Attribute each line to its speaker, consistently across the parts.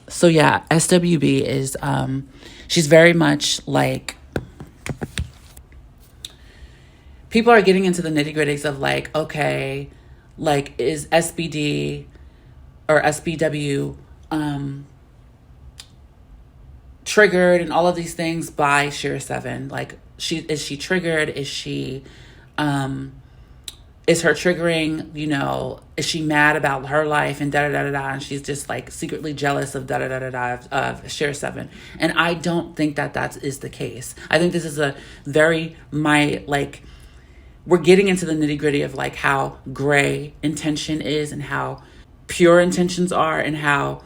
Speaker 1: So yeah, SWB is she's very much like, people are getting into the nitty-gritties of like, okay, like, is SBD or SBW triggered and all of these things by Shera7? Like, is she triggered? Is her triggering, is she mad about her life and da da da da da, and she's just like secretly jealous of da da da da da of Shera7? And I don't think that is the case. I think this is a very we're getting into the nitty gritty of like how gray intention is and how pure intentions are and how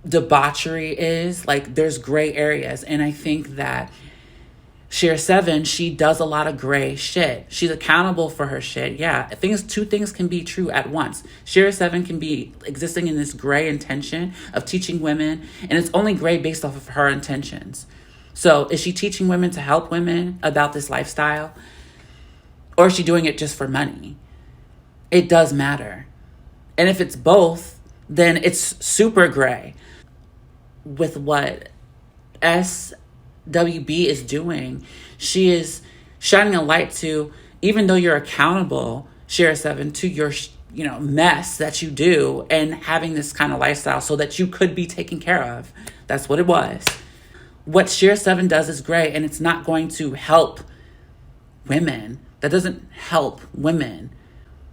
Speaker 1: debauchery is. Like, there's gray areas, and I think that Shera7, she does a lot of gray shit. She's accountable for her shit. Yeah, two things can be true at once. Shera7 can be existing in this gray intention of teaching women, and it's only gray based off of her intentions. So is she teaching women to help women about this lifestyle? Or is she doing it just for money? It does matter. And if it's both, then it's super gray. With what SWB is doing, she is shining a light to, even though you're accountable, Shera7, to your mess that you do, and having this kind of lifestyle so that you could be taken care of. That's what it was. What Shera7 does is gray, and it's not going to help women. That doesn't help women.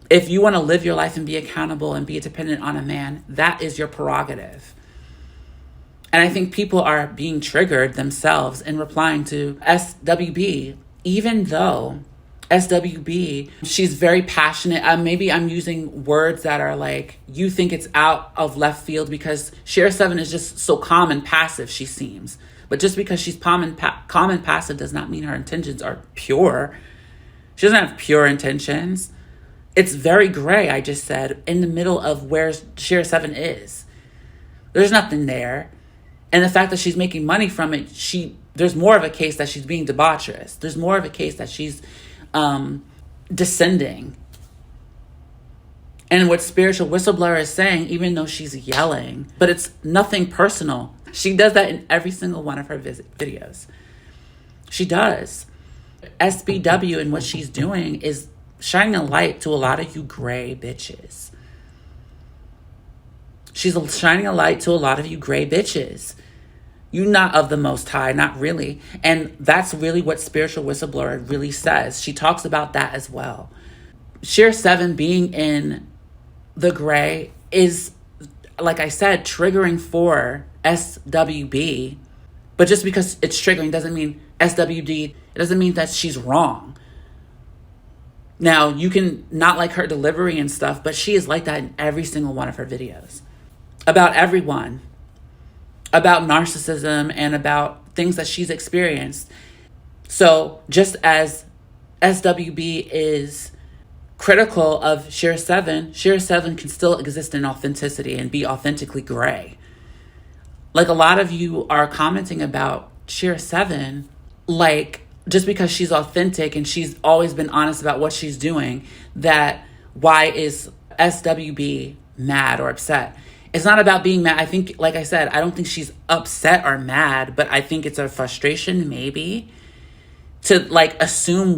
Speaker 1: If you want to live your life and be accountable and be dependent on a man, that is your prerogative. And I think people are being triggered themselves in replying to SWB, even though SWB, she's very passionate. Maybe I'm using words that are like, you think it's out of left field because Shera7 is just so calm and passive, she seems. But just because she's calm and passive does not mean her intentions are pure. She doesn't have pure intentions. It's very gray, I just said, in the middle of where Shera7 is. There's nothing there. And the fact that she's making money from it, there's more of a case that she's being debaucherous. There's more of a case that she's descending. And what Spiritual Whistleblower is saying, even though she's yelling, but it's nothing personal. She does that in every single one of her videos. She does. SBW and what she's doing is shining a light to a lot of you gray bitches. She's shining a light to a lot of you gray bitches. You not of the Most High, not really. And that's really what Spiritual Whistleblower really says. She talks about that as well. Shera7 being in the gray is, like I said, triggering for SWB. But just because it's triggering doesn't mean SWD, it doesn't mean that she's wrong. Now, you can not like her delivery and stuff, but she is like that in every single one of her videos. About everyone. About narcissism and about things that she's experienced. So, just as SWB is critical of Shera7, Shera7 can still exist in authenticity and be authentically gray. Like, a lot of you are commenting about Shera7, like, just because she's authentic and she's always been honest about what she's doing, that why is SWB mad or upset? It's not about being mad. I think, like I said, I don't think she's upset or mad, but I think it's a frustration maybe to like assume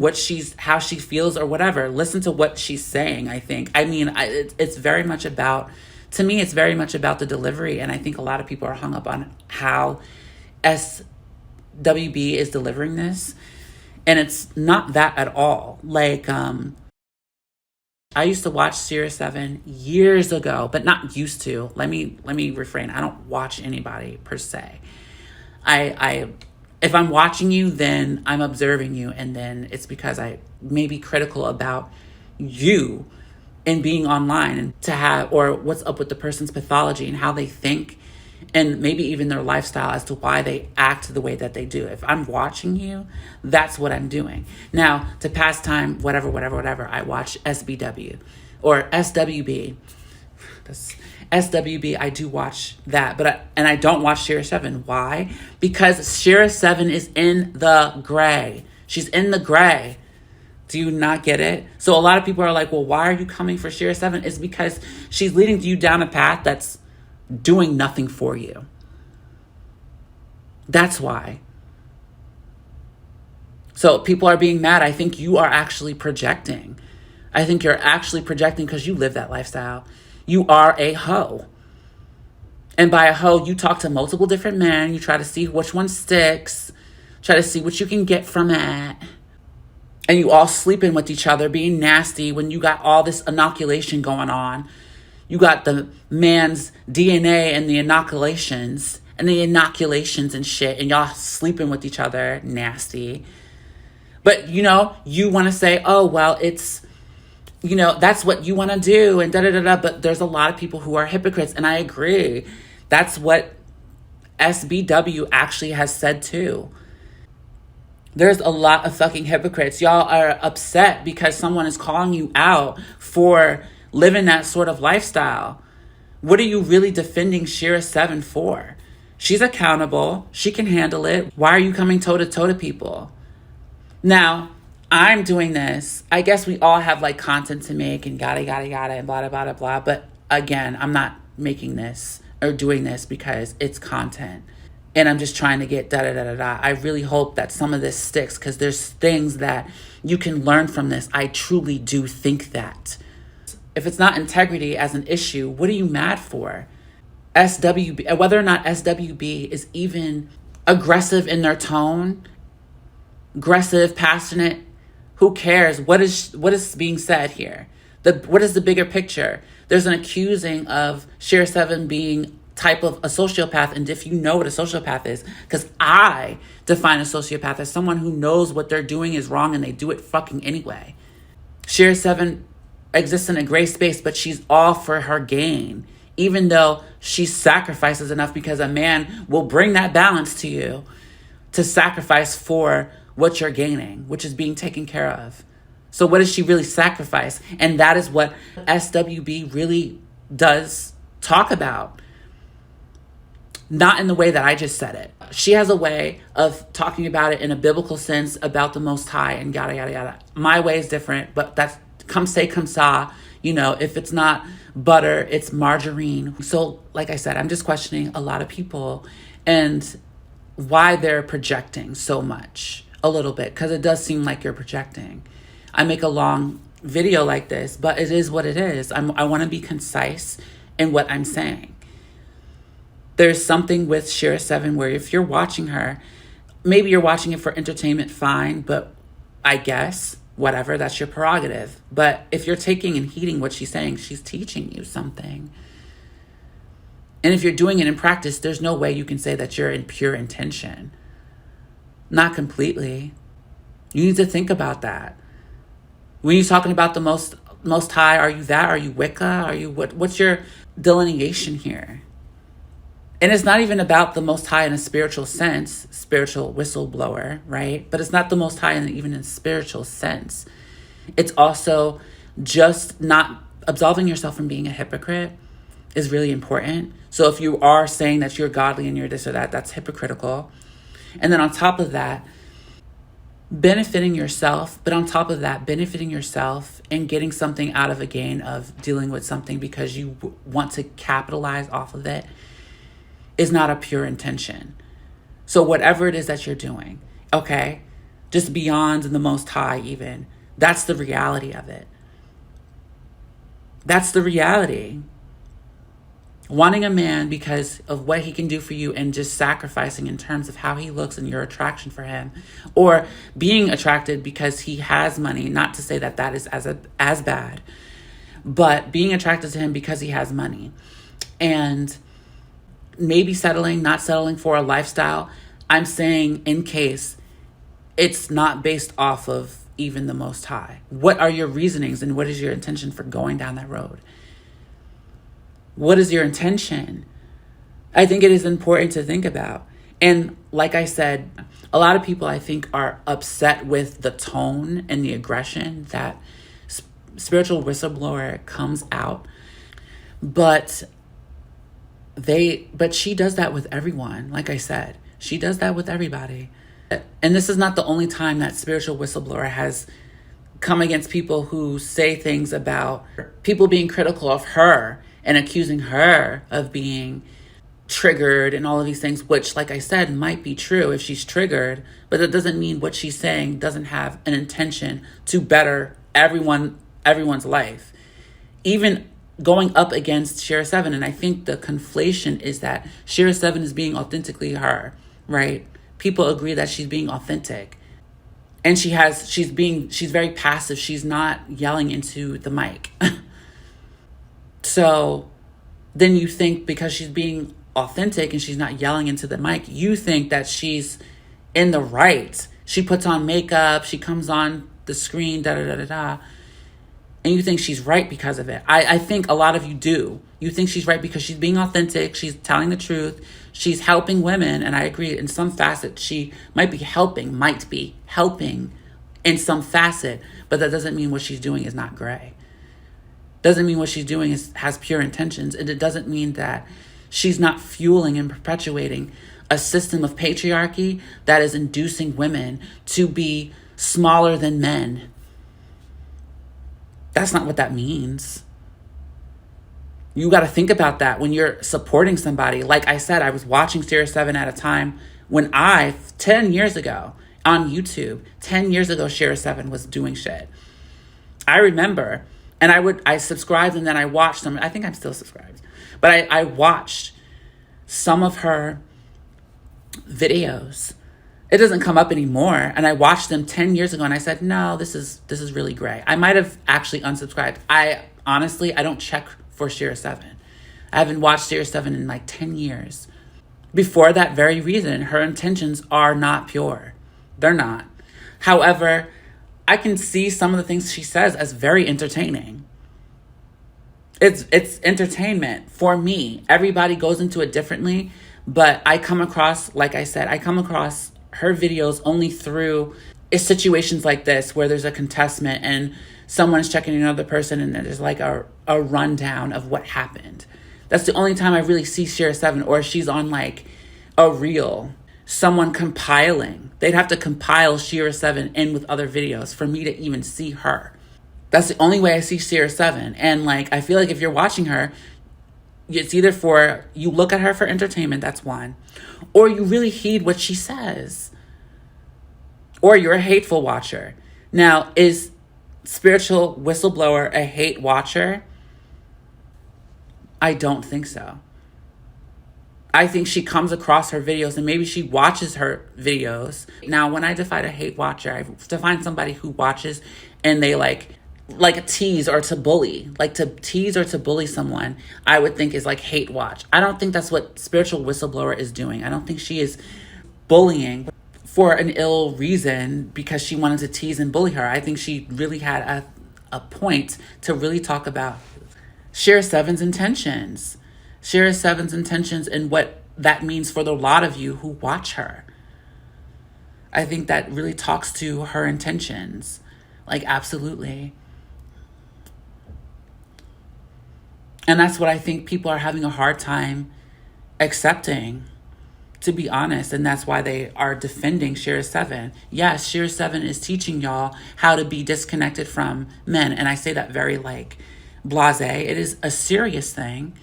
Speaker 1: how she feels or whatever. Listen to what she's saying, I think. I mean, it's very much about, to me, it's very much about the delivery. And I think a lot of people are hung up on how SWB is delivering this. And it's not that at all. Like, I used to watch Shera7 years ago, but not used to. Let me refrain. I don't watch anybody per se. If I'm watching you, then I'm observing you, and then it's because I may be critical about you and being online and to have, or what's up with the person's pathology and how they think, and maybe even their lifestyle as to why they act the way that they do. If I'm watching you, that's what I'm doing. Now, to pass time, whatever, I watch SBW or SWB. SWB, I do watch that, and I don't watch Shera7. Why? Because Shera7 is in the gray. She's in the gray. Do you not get it? So a lot of people are like, well, why are you coming for Shera7? It's because she's leading you down a path that's doing nothing for you. That's why. So people are being mad. I think you are actually projecting. I think you're actually projecting because you live that lifestyle. You are a hoe. And by a hoe, you talk to multiple different men. You try to see which one sticks. Try to see what you can get from it. And you all sleeping with each other, being nasty when you got all this inoculation going on. You got the man's DNA and the inoculations and shit. And y'all sleeping with each other, nasty. But, you want to say, oh, well, it's, that's what you want to do and da-da-da-da. But there's a lot of people who are hypocrites. And I agree. That's what SBW actually has said too. There's a lot of fucking hypocrites. Y'all are upset because someone is calling you out for living that sort of lifestyle. What are you really defending Shera7 for? She's accountable. She can handle it. Why are you coming toe-to-toe to people? Now, I'm doing this. I guess we all have like content to make and yada, yada, yada, and blah, blah, blah, blah. But again, I'm not making this or doing this because it's content. And I'm just trying to get da, da, da, da, da. I really hope that some of this sticks because there's things that you can learn from this. I truly do think that. If it's not integrity as an issue, what are you mad for? SWB, whether or not SWB is even aggressive in their tone, aggressive, passionate, who cares? What is being said here? What is the bigger picture? There's an accusing of Shera7 being type of a sociopath. And if you know what a sociopath is, because I define a sociopath as someone who knows what they're doing is wrong and they do it fucking anyway. Shera7 exists in a gray space, but she's all for her gain, even though she sacrifices enough because a man will bring that balance to you to sacrifice for what you're gaining, which is being taken care of. So what does she really sacrifice? And that is what SWB really does talk about. Not in the way that I just said it. She has a way of talking about it in a biblical sense about the Most High and yada, yada, yada. My way is different, but that's come say, come sa. If it's not butter, it's margarine. So like I said, I'm just questioning a lot of people and why they're projecting so much. A little bit, because it does seem like you're projecting. I make a long video like this, but it is what it is. I want to be concise in what I'm saying. There's something with Shera7 where if you're watching her, maybe you're watching it for entertainment, fine, but I guess, whatever, that's your prerogative. But if you're taking and heeding what she's saying, she's teaching you something. And if you're doing it in practice, there's no way you can say that you're in pure intention. Not completely. You need to think about that. When you're talking about the most high, are you that? Are you Wicca? Are you what's your delineation here? And it's not even about the Most High in a spiritual sense, spiritual whistleblower, right? But it's not the Most High even in a spiritual sense. It's also just not absolving yourself from being a hypocrite is really important. So if you are saying that you're godly and you're this or that, that's hypocritical. And then on top of that, benefiting yourself, but on top of that, benefiting yourself and getting something out of a gain of dealing with something because you want to capitalize off of it is not a pure intention. So whatever it is that you're doing, okay, just beyond the Most High even, that's the reality of it. That's the reality. Wanting a man because of what he can do for you and just sacrificing in terms of how he looks and your attraction for him, or being attracted because he has money, not to say that that is as bad, but being attracted to him because he has money and maybe not settling for a lifestyle. I'm saying in case it's not based off of even the Most High. What are your reasonings and what is your intention for going down that road? What is your intention? I think it is important to think about. And like I said, a lot of people I think are upset with the tone and the aggression that Spiritual Whistleblower comes out. But she does that with everyone. Like I said, she does that with everybody. And this is not the only time that Spiritual Whistleblower has come against people who say things about people being critical of her and accusing her of being triggered and all of these things, which, like I said, might be true if she's triggered, but that doesn't mean what she's saying doesn't have an intention to better everyone's life. Even going up against Shera7, and I think the conflation is that Shera7 is being authentically her, right? People agree that she's being authentic. And she's very passive. She's not yelling into the mic. So then you think because she's being authentic and she's not yelling into the mic, you think that she's in the right. She puts on makeup, she comes on the screen, da da da da da, and you think she's right because of it. I think a lot of you do. You think she's right because she's being authentic, she's telling the truth, she's helping women, and I agree in some facet she might be helping in some facet, but that doesn't mean what she's doing is not gray. Doesn't mean what she's doing has pure intentions, and it doesn't mean that she's not fueling and perpetuating a system of patriarchy that is inducing women to be smaller than men. That's not what that means. You got to think about that when you're supporting somebody. Like I said, I was watching Shera7 at a time when 10 years ago on YouTube, 10 years ago, Shera7 was doing shit. I remember, and I subscribed and then I watched them. I think I'm still subscribed, but I watched some of her videos. It doesn't come up anymore. And I watched them 10 years ago and I said, no, this is really gray. I might have actually unsubscribed. I don't check for Shera7. I haven't watched Shera7 in like 10 years. Before that very reason, her intentions are not pure. They're not. However, I can see some of the things she says as very entertaining. It's entertainment for me. Everybody goes into it differently, but I come across, like I said, her videos only through situations like this where there's a contestant and someone's checking another person and there's like a rundown of what happened. That's the only time I really see Shera7, or she's on like a reel, someone compiling. They'd have to compile Shera7 in with other videos for me to even see her. That's the only way I see Shera7. And like, I feel like if you're watching her, it's either you look at her for entertainment, that's one, or you really heed what she says, or you're a hateful watcher. Now, is Spiritual Whistleblower a hate watcher? I don't think so. I think she comes across her videos and maybe she watches her videos. Now, when I define a hate watcher, I define somebody who watches and they like a tease or to bully. Like to tease or to bully someone, I would think is like hate watch. I don't think that's what Spiritual Whistleblower is doing. I don't think she is bullying for an ill reason because she wanted to tease and bully her. I think she really had a point to really talk about Shera7's intentions. Shera7's intentions and what that means for the lot of you who watch her. I think that really talks to her intentions. Like, absolutely. And that's what I think people are having a hard time accepting, to be honest. And that's why they are defending Shera7. Yes, Shera7 is teaching y'all how to be disconnected from men. And I say that very like blasé. It is a serious thing.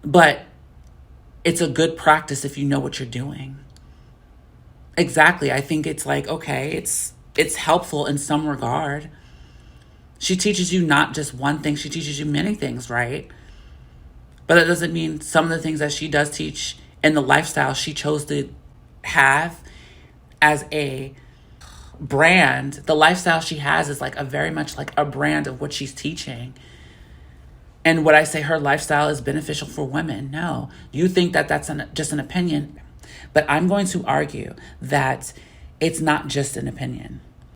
Speaker 1: But it's a good practice if you know what you're doing. Exactly. I think it's like, okay, it's helpful in some regard. She teaches you not just one thing, she teaches you many things, right? But that doesn't mean some of the things that she does teach in the lifestyle she chose to have as a brand. The lifestyle she has is like a very much like a brand of what she's teaching. And would I say her lifestyle is beneficial for women? No. You think that that's just an opinion, but I'm going to argue that it's not just an opinion.